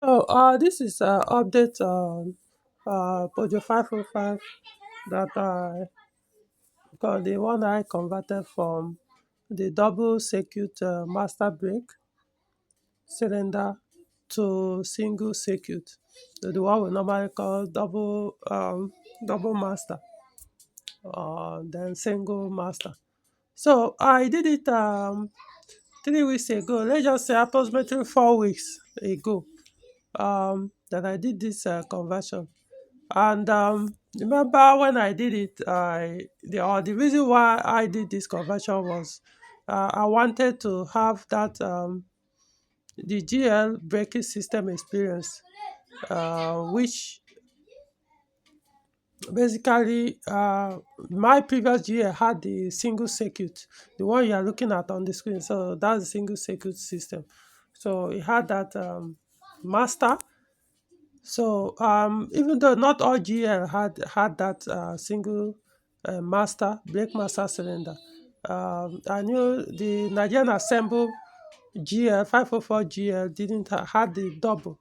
This is update on Peugeot 505 that I got, the one I converted from the double circuit master brake cylinder to single circuit. The one we normally call double master, then single master. So I did it 3 weeks ago. Let's just say approximately 4 weeks ago. That I did this conversion. And remember when I did it, the reason why I did this conversion was I wanted to have that the GL braking system experience, which basically my previous GL had the single circuit, the one you are looking at on the screen. So that's the single circuit system. So it had that master. So even though not all GL had that single master brake master cylinder, I knew the Nigerian Assemble GL 504 GL didn't had the double.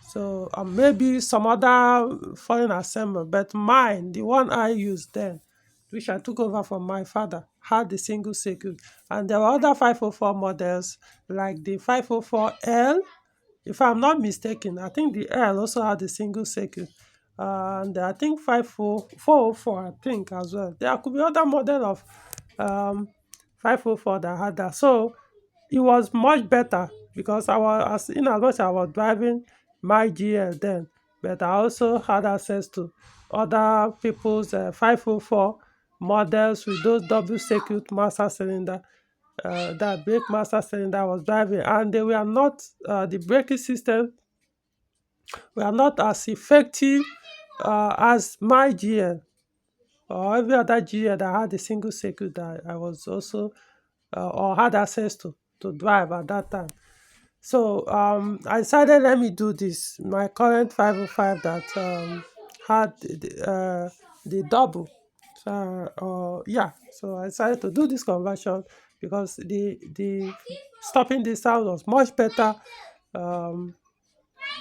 So maybe some other foreign assemble, but mine, the one I used then, which I took over from my father, had the single circuit. And there were other 504 models like the 504L, if I'm not mistaken. I think the L also had a single circuit. And I think 404, I think, as well. There could be other model of um, 504 that had that. So it was much better because in as much as I was driving my GL then, but I also had access to other people's 504 models with those double circuit master cylinder, that brake master cylinder I was driving, and they were not the braking system were not as effective as my GL or every other GL that had a single circuit that I was also or had access to drive at that time. So I decided, let me do this. My current 505 that had the double. Yeah, so I decided to do this conversion because the stopping distance was much better. Um,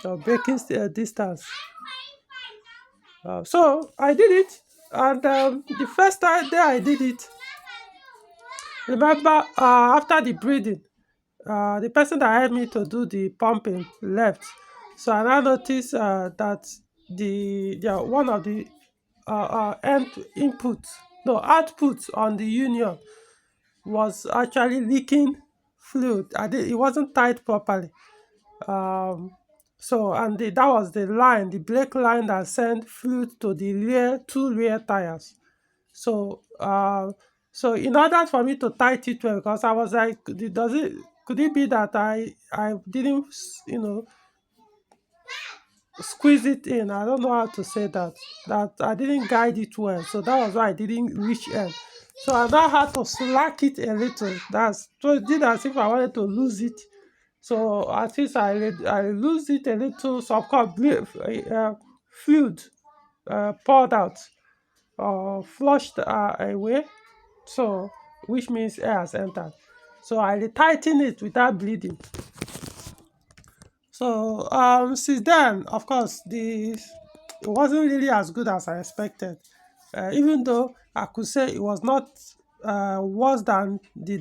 the braking distance. So I did it, and the first time day I did it, remember after the breathing, the person that helped me to do the pumping left. So I now noticed that one of the end input, no output on the union was actually leaking fluid. It wasn't tied properly. Um, that was the line, the brake line that sent fluid to the two rear tires. So in order for me to tight it well, because I was like, could it be that I didn't squeeze it in? I don't know how to say that. That I didn't guide it well, so that was why I didn't reach end. So I now had to slack it a little. So it did as if I wanted to lose it. So at least I lose it a little. So of course, fluid poured out or flushed away. So which means air has entered. So I tighten it without bleeding. So since then, of course, it wasn't really as good as I expected. Even though I could say it was not worse than the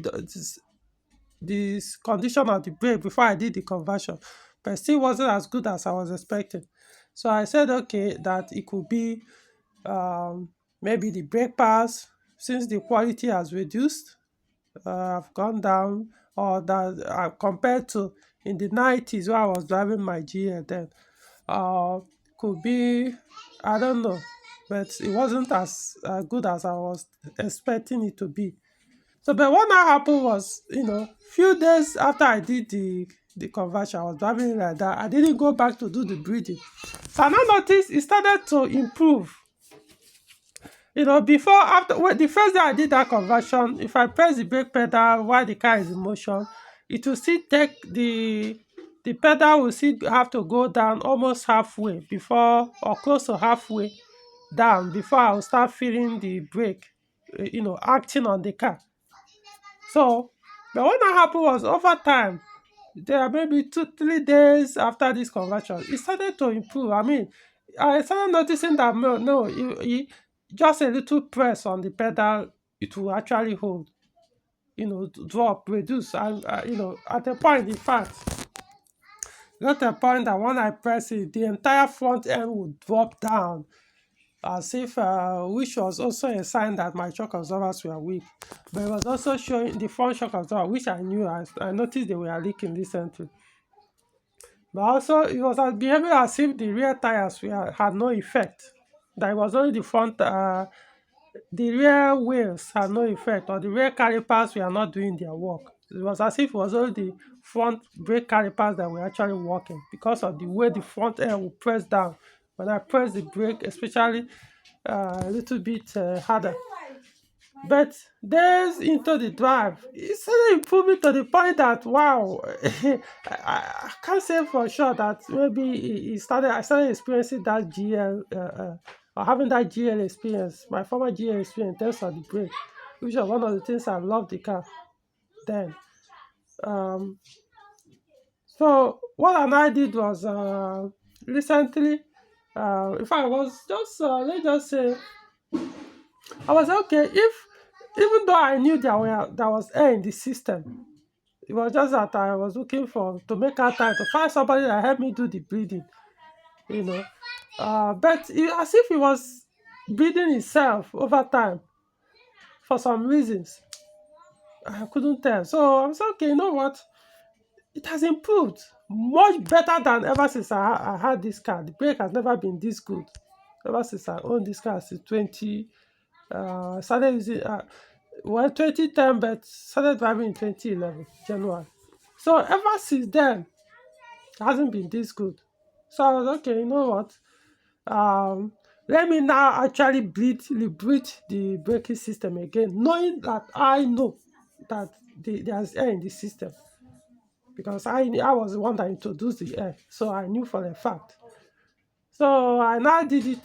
condition of the brake before I did the conversion, but it still wasn't as good as I was expecting. So I said, okay, that it could be maybe the brake pads, since the quality has reduced, have gone down, or that compared to in the 90s when I was driving my GL then, uh, could be, I don't know, but it wasn't as good as I was expecting it to be. So, but what now happened was, few days after I did the conversion, I was driving it like that. I didn't go back to do the breathing. So I now noticed it started to improve. Before, the first day I did that conversion, if I press the brake pedal while the car is in motion, it will still take the pedal will still have to go down almost halfway before, or close to halfway down, before I will start feeling the brake, acting on the car. So, but what now happened was, over time, there are maybe 2 3 days after this conversion, it started to improve. I mean, I started noticing that no, just a little press on the pedal, it will actually hold, drop, reduce, and at a point, in fact, got a point that when I press it, the entire front end would drop down, as if, which was also a sign that my shock absorbers were weak. But it was also showing the front shock absorber, which I knew. I noticed they were leaking recently. But also, it was behaving as if the rear tires had no effect. That it was only the rear wheels had no effect, or the rear calipers were not doing their work. It was as if it was only the front brake calipers that were actually working, because of the way the front end would press down when I press the brake, especially a little bit harder. But days into the drive, it started improving to the point that, wow, I can't say for sure that maybe I started experiencing that GL, or having that GL experience, my former GL experience in terms of the brake, which was one of the things I loved the car then. Um, so what I did was, recently, if I was just, let's just say, I was okay. If Even though I knew there was air in the system, it was just that I was looking for to make out time to find somebody that helped me do the breathing, you know. But as if it was breathing itself over time for some reasons. I couldn't tell. So I was okay, you know what? It has improved much better than ever since I had this car. The brake has never been this good. Ever since I owned this car since 20, started using, 2010, but started driving in 2011, January. So ever since then, it hasn't been this good. So I was okay, you know what? Um, Let me now actually breathe the braking system again, knowing that I know that there's air in the system, because I was the one that introduced the air, so I knew for a fact. So I now did it,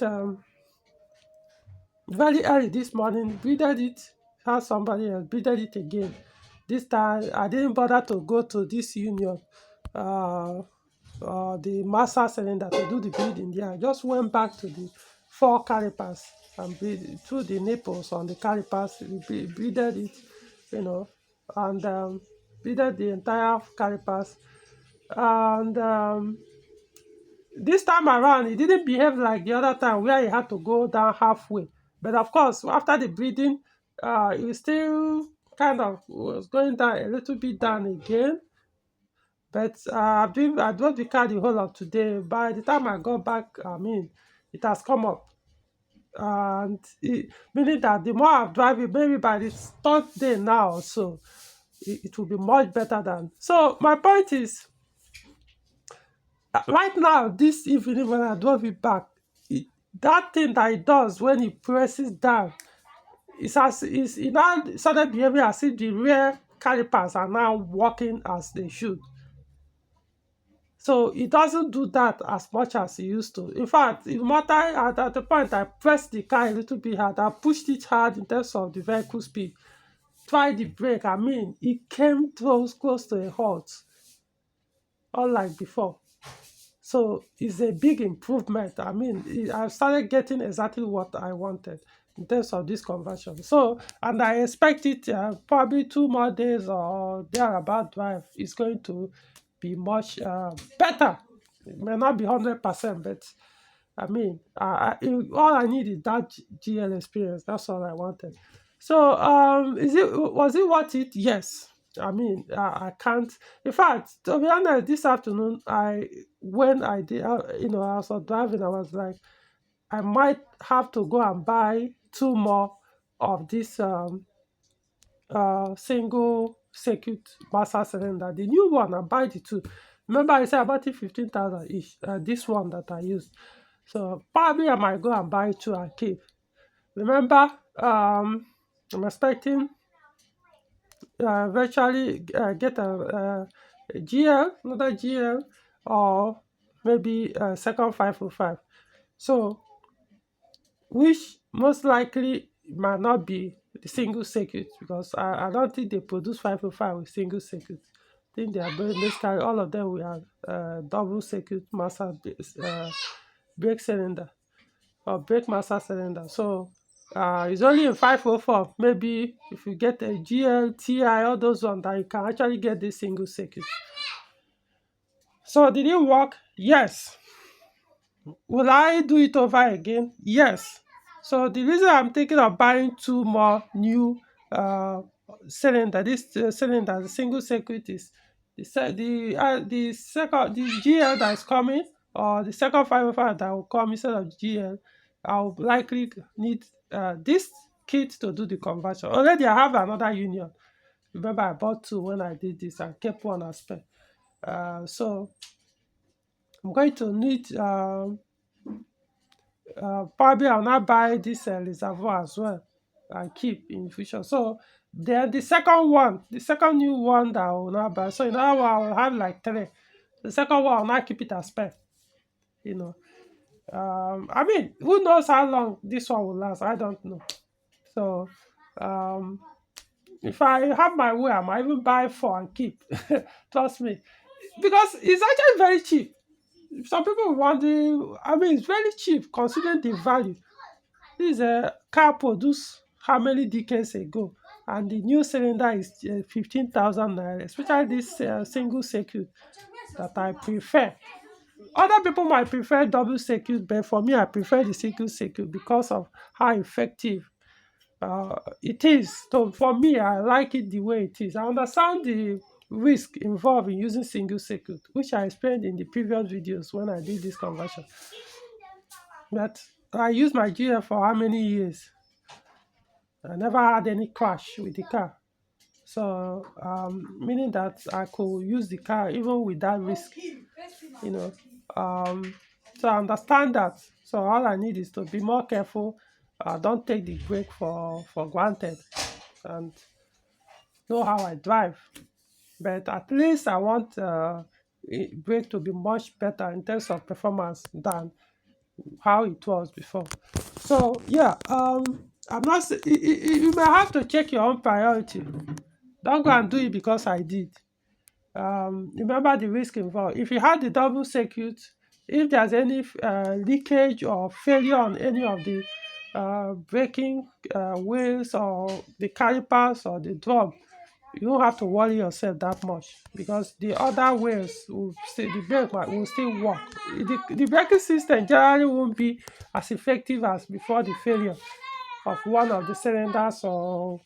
very early this morning, breathed it, had somebody else breathed it again. This time I didn't bother to go to this union, uh, the master cylinder, to do the breathing there. I just went back to the four calipers and breathed through the nipples on the calipers, breathed it, and breathed the entire calipers. And this time around, it didn't behave like the other time where he had to go down halfway. But of course, after the breathing, it still kind of was going down a little bit down again. But I drove the car the whole of today. By the time I got back, I mean, it has come up. And meaning that the more I've driven, maybe by the third day now, so it will be much better than. So my point is, right now, this evening when I drove it back, that thing that it does when it presses down, it now started behaving as if the rear calipers are now working as they should. So it doesn't do that as much as it used to. In fact, no matter at the point I pressed the car a little bit hard, I pushed it hard in terms of the vehicle speed. Tried the brake, I mean, it came close to a halt, unlike before. So it's a big improvement. I mean, I started getting exactly what I wanted in terms of this conversion. So, and I expect it, probably 2 more days or thereabout drive is going to be much better. It may not be 100%, but I mean, all I need is that GL experience. That's all I wanted. So, was it worth it? Yes. I mean, I can't. In fact, to be honest, this afternoon, when I did, I was driving, I was like, I might have to go and buy two more of this single circuit master cylinder, the new one. I buy the two. Remember, I said about it 15,000 each. This one that I used. So probably I might go and buy two and keep. Remember, I'm expecting virtually get a GL, another GL, or maybe a second 505. So, which most likely might not be the single circuit, because I don't think they produce 505 with single circuit. I think they are basically all of them we are double circuit master brake cylinder or brake master cylinder. So it's only in 504. Maybe if you get a GL, TI, all those ones that you can actually get this single circuit. So did it work? Yes. Will I do it over again? Yes. So the reason I'm thinking of buying two more new uh, cylinder, this cylinder, the single circuit is the second the GL that is coming, or the second 505 that will come instead of GL. I'll likely need this kit to do the conversion. Already I have another union. Remember I bought two when I did this and kept one as spare. So I'm going to need probably I'll not buy this reservoir as well and keep in future. So then the second one, the second new one that I will not buy. So in other words, I will have like three. The second one I'll not keep it as spare. You know. I mean, who knows how long this one will last? I don't know. So um if I have my way, I might even buy four and keep. Trust me. Because it's actually very cheap. Some people wondering, I mean, it's very cheap considering the value. This car produced how many decades ago, and the new cylinder is 15,000 naira, especially this single circuit that I prefer. Other people might prefer double circuit, but for me, I prefer the single circuit because of how effective it is. So for me, I like it the way it is. I understand the risk involved in using single circuit, which I explained in the previous videos when I did this conversion. But I used my GF for how many years? I never had any crash with the car. So, meaning that I could use the car even with that risk, you know. Um, so I understand that. So all I need is to be more careful. Don't take the brake for granted, and know how I drive. But at least I want brake to be much better in terms of performance than how it was before. So yeah, I'm not. You may have to check your own priority. Don't go and do it because I did. Remember the risk involved. If you had the double circuit, if there's any leakage or failure on any of the braking wheels or the calipers or the drum, you don't have to worry yourself that much because the other wheels will still, the brake will still work. The braking system generally won't be as effective as before the failure of one of the cylinders or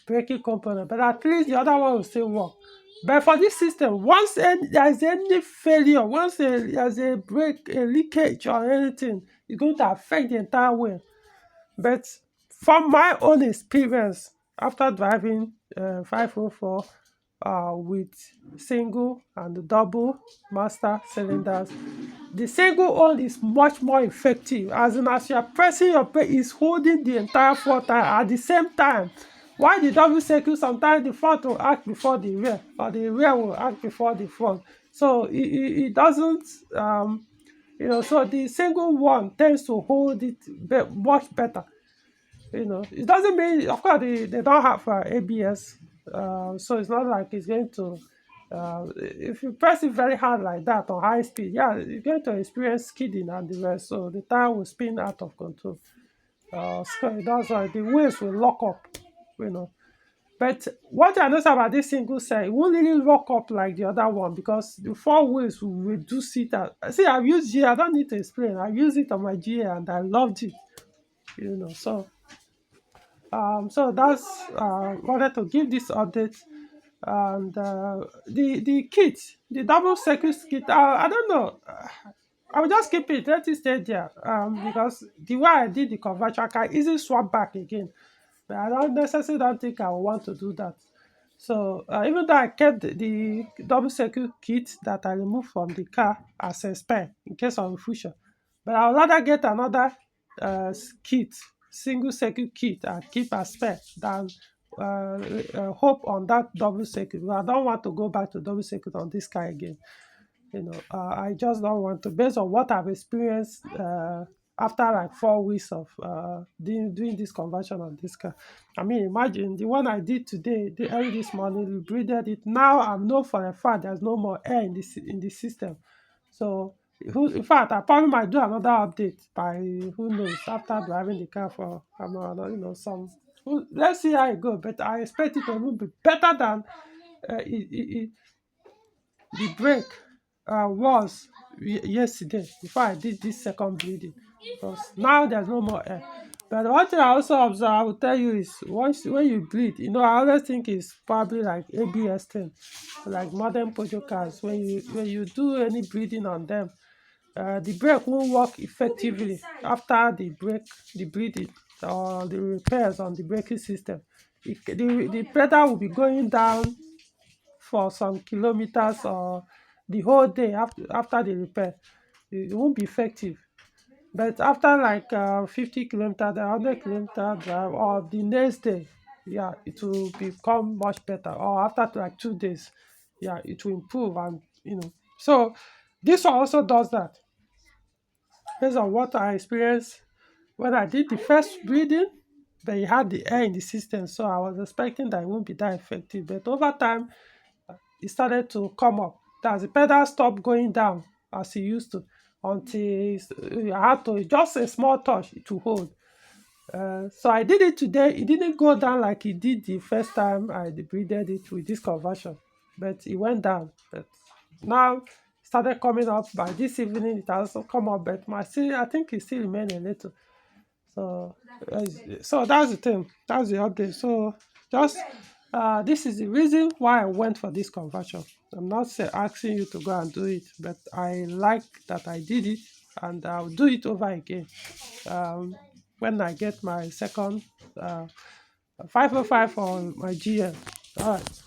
braking component, but at least the other one will still work. But for this system, once there is any failure, once there's a break, a leakage or anything, it's going to affect the entire wheel. But from my own experience, after driving 504 with single and double master cylinders, the single one is much more effective. As you are pressing your brake, it's holding the entire front tire at the same time. While the double circuit, sometimes the front will act before the rear, or the rear will act before the front. So it doesn't, so the single one tends to hold it much better. It doesn't mean, of course, they don't have ABS, so it's not like it's going to. If you press it very hard like that on high speed, yeah, you're going to experience skidding and the rest. So the tire will spin out of control. So that's why the wheels will lock up. You know. But what I noticed about this single set, it won't really lock up like the other one because the four wheels will reduce it. See, I've used GA, I don't need to explain. I used it on my GA and I loved it. So that's wanted to give this update. And the kit, the double circuit kit, I don't know. I will just keep it, let it stay there. Because the way I did the conversion, I can easily swap back again. But I don't necessarily don't think I will want to do that. So even though I kept the double circuit kit that I removed from the car as a spare in case of fusion, but I would rather get another kit, single circuit kit, and keep as spare than hope on that double circuit. I don't want to go back to double circuit on this car again. I just don't want to, based on what I've experienced after like 4 weeks of doing this conversion on this car. I mean, imagine the one I did today, the early this morning, we breathed it. Now I know for a fact there's no more air in the system. So, in fact, I probably might do another update by who knows after driving the car for some. Let's see how it goes. But I expect it to even be better than the break was yesterday before I did this second bleeding, because now there's no more air. But one thing I also observe, I will tell you, is once when you bleed, I always think it's probably like ABS thing, like modern Peugeot cars. When you do any bleeding on them, the brake won't work effectively after the bleeding or the repairs on the braking system. The pedal will be going down for some kilometers or the whole day after the repair. It won't be effective. But after like 50 kilometers, 100 kilometer drive, or the next day, yeah, it will become much better. Or after like 2 days, yeah, it will improve. And so this one also does that, based on what I experienced when I did the first breeding. But it had the air in the system, so I was expecting that it won't be that effective. But over time, it started to come up. That's the pedal stopped going down as it used to, until I had to just a small touch to hold. So I did it today. It didn't go down like it did the first time I breeded it with this conversion, but it went down. But now it started coming up. By this evening, it has also come up, but I think it still remains a little. So, so that's the thing. That's the update. So, just this is the reason why I went for this conversion. I'm not asking you to go and do it, but I like that I did it, and I'll do it over again um, when I get my second 505 on my GM. All right.